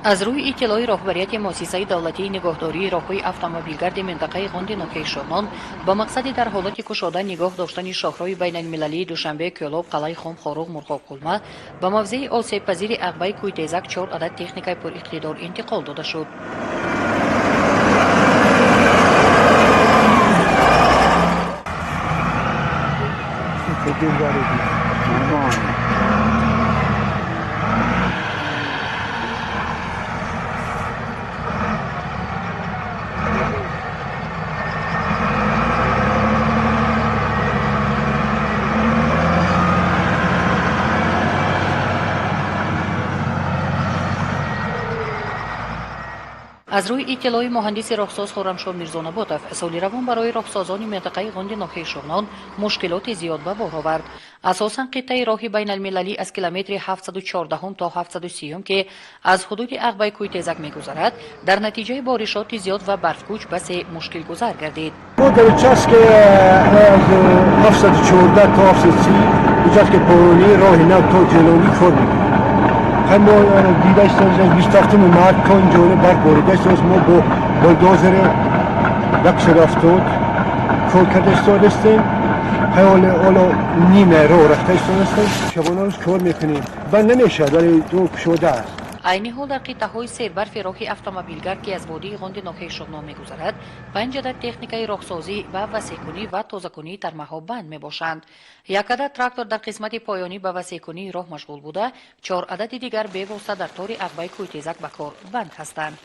از روی اطلاع رهبریت مؤسسه دولتی نگهداری راههای اتومبیلگرد منطقه غوندی نوحه شمال با مقصد در حالت کشاده نگاه داشتن شاهراه بین المللی دوشنبه کلوب قلعه خم خاروق مرغاب قلمه به موضع آسیب پذیر عقبه کوه تیزک 4 عدد تکنیک پر اقتدار انتقال داده شد. از روی اطلاع مهندس راهساز خرمشاه میرزانباتов سالی روان برای راهسازان منطقه غوندی نوحه شمال مشکلات زیاد به بار آورد. اساساً قطعه راه بین المللی از کیلومتر 714 تا 730 که از حدود عقبه کوه تیزک میگذرد در نتیجه بارشات زیاد و برفکوچ بس مشکل گذار گردید. ما در چاست که از 714 تا 730 اینجاست که پایانی راه نو تا جلوی کار میکنه. ما دیده استانز بیست وقتیم مرد کن جانه برف باریده استانز ما با بلدوزر یک شرافتود کار کرده استانستیم حالا نیمه رو رفته استانستیم شبانه روز کار میکنیم بند نمیشه ولی دو کشوده است. عین حال در قطعه‌های سیربرف راه اتومبیلگرد که از وادی غوندی نوحه شمال می‌گذرد 5 عدد تکنیکای راهسازی و وسیع‌کنی و تازه‌کنی ترمه‌ها بند می‌باشند. یک عدد تراکتور در قسمت پایانی به وسیع‌کنی راه مشغول بوده، 4 عدد دیگر به واسطه در طور عقبه کوه تیزک به کار بند هستند.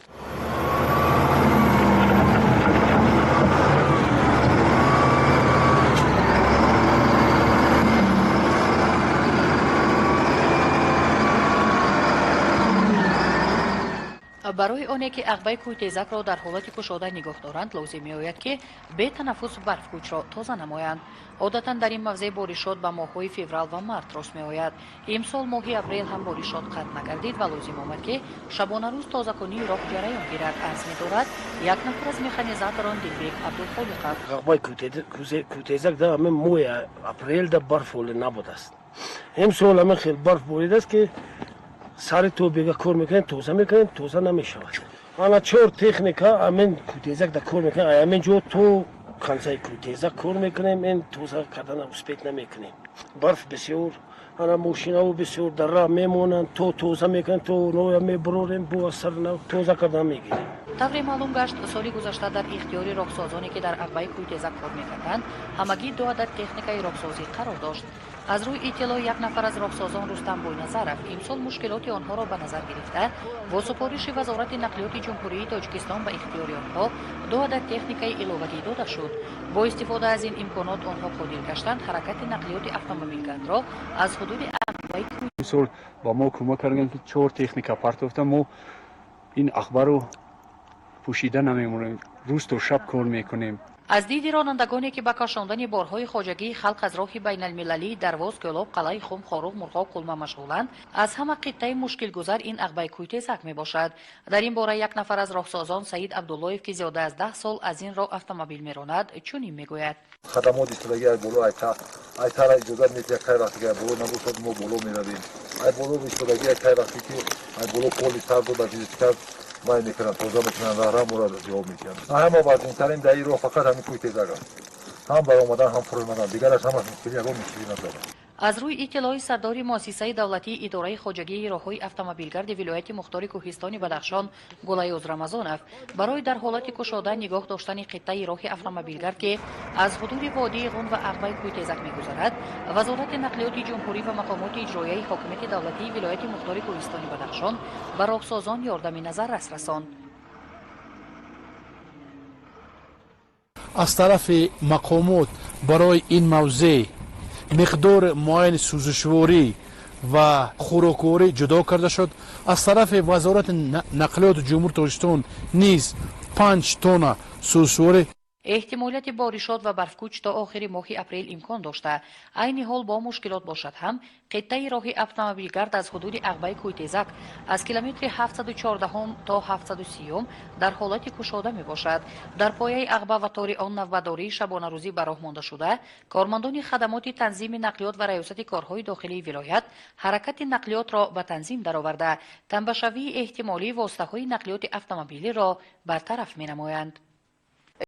برای آنه که عقبه کوه تیزک را در حالت کشاده نگاه دارند لازم می‌آید که به تنفس برفکوچ را تازه نمایند. عادتاً در این موضع بارشات به ماه‌های فوریه و مارس راست می‌آید. امسال ماه اپریل هم بارشات قطع نگردید و لازم آمد که شبانه روز تازه‌کنی راه جریان گیرد. عرض می‌دارد یک نفر از مکانیزاتوران دلبیک عبدالخالق. عقبه کوه تیزک در همین ماه اپریل در برف نبوده است. امسال هم خیلی برف بریده است که سر تو بیگه کار میکنیم توزه نمیشود. حالا 4 تکنیکا همین کوه تیزک در کار میکنیم. همین جو تو خانسای کوه تیزک کار میکنیم این توزه کردن اسپیت نمیکنیم. برف بسیار حالا ماشینا و بسیار در راه میمونن تو توزه میکنیم تو نویا میبروریم بو سر نو توزه کردن میگیریم. طور معلوم گشت سالی گذشته در اختیار راهسازانی که در عقبه کوه تیزک کار میکردند همگی 2 عدد تکنیکای راهسازی قرار داشت. از روی اطلاع یک نفر از راهسازان رستم بوینظر رفت امسال مشکلات آنها را به نظر گرفته با سپارش وزارت نقلیات جمهوری تاجیکستان به اختیار آنها 2 عدد تکنیکای علاوگی داده شد. با استفاده از این امکانات آنها قادر گشتند حرکت نقلیات اتومبیلگرد را از حدود عقبه کوه امسال با ما کمک کردن که 4 تکنیکا پرتافته ما این عقبه رو پوشیده نمیمونیم روز تا شب کار میکنیم. از دید رانندگانی که به کشاندن بارهای خواجگی خلق از راه بین المللی درواز کلاب قلعه خم خاروق مرغاب قلمه مشغولند از همه قطعه مشکل گذار این عقبه کوه تیزک می باشد. در این باره یک نفر از راهسازان سعید عبداللهیف که زیاده از 10 سال از این راه اتومبیل میراند چنین میگوید. خدمات ایستادگی ای بالا ای تر اجازه میده که وقتی که بالا نباشد ما بالا میرویم. ای بالا ایستادگی ای وقتی که ای بالا پلی سر دو در کرد ما میکنن توزه میکنن راه را جواب میکنن. همه وزن‌ترین در این راه فقط همین کوه تیزک است. هم بر اومدن هم فرود اومدن دیگرش همش مشکلی نداره. از روی اطلاع سردار مؤسسه دولتی اداره خواجگی راههای اتومبیلگرد ولایت مختار کوهستان بدخشان گلیوز رمضانов برای در حالت کشاده نگاه داشتن قطعه راه اتومبیلگرد که از حدود وادی غون و عقبه کوه تیزک میگذرد وزارت نقلیات جمهوری و مقامات اجرایی حاکمیت دولتی ولایت مختار کوهستان بدخشان به راهسازان یاردم نظر رساند. از طرف مقامات برای این موضوع مقدار معین سوزشواری و خوراکواری جدا کرده شد. از طرف وزارت نقلیات جمهوری تاجیکستان نیز 5 تن سوزشواری احتمالیت بارشات و برفکوچ تا آخر ماه اپریل امکان داشته. عین حال با مشکلات باشد هم خطه راه اتومبیلگرد از حدود عقبه کوه‌تزک از کیلومتر 714 تا 730 در حالت کشاده می باشد. در پایه عقبه و طور آن نوبرداری شبانه روزی به راه مانده شده، کارمندان خدمات تنظیم نقلیات و ریاست کارهای داخلی ولایت حرکت نقلیات را به تنظیم درآورده، تنبشوی احتمالی واسطه‌های نقلیات اتومبیلی را برطرف می نمایند.